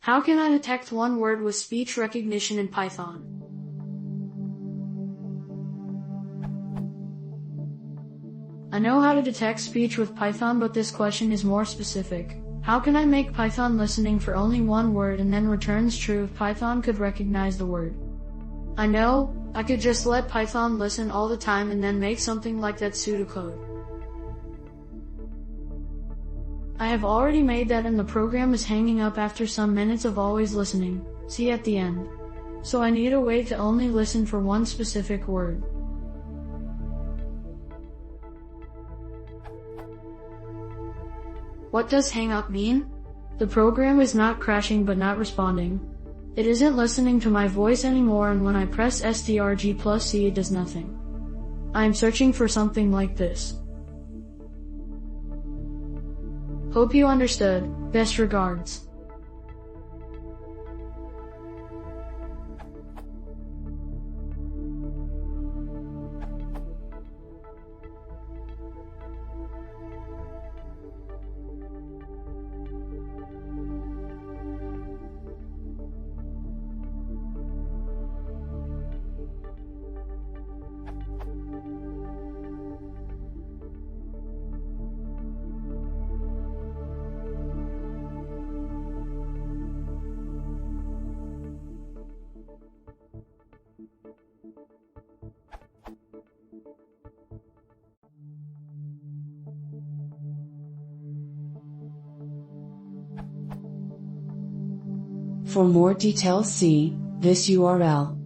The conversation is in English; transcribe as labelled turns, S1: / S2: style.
S1: How can I detect one word with speech recognition in Python? I know how to detect speech with Python, but this question is more specific. How can I make Python listening for only one word and then returns true if Python could recognize the word? I know, I could just let Python listen all the time and then make something like that pseudocode. I have already made that and the program is hanging up after some minutes of always listening, see at the end. So I need a way to only listen for one specific word. What does hang up mean? The program is not crashing but not responding. It isn't listening to my voice anymore, and when I press strg+C it does nothing. I am searching for something like this. Hope you understood. Best regards.
S2: For more details, see this URL.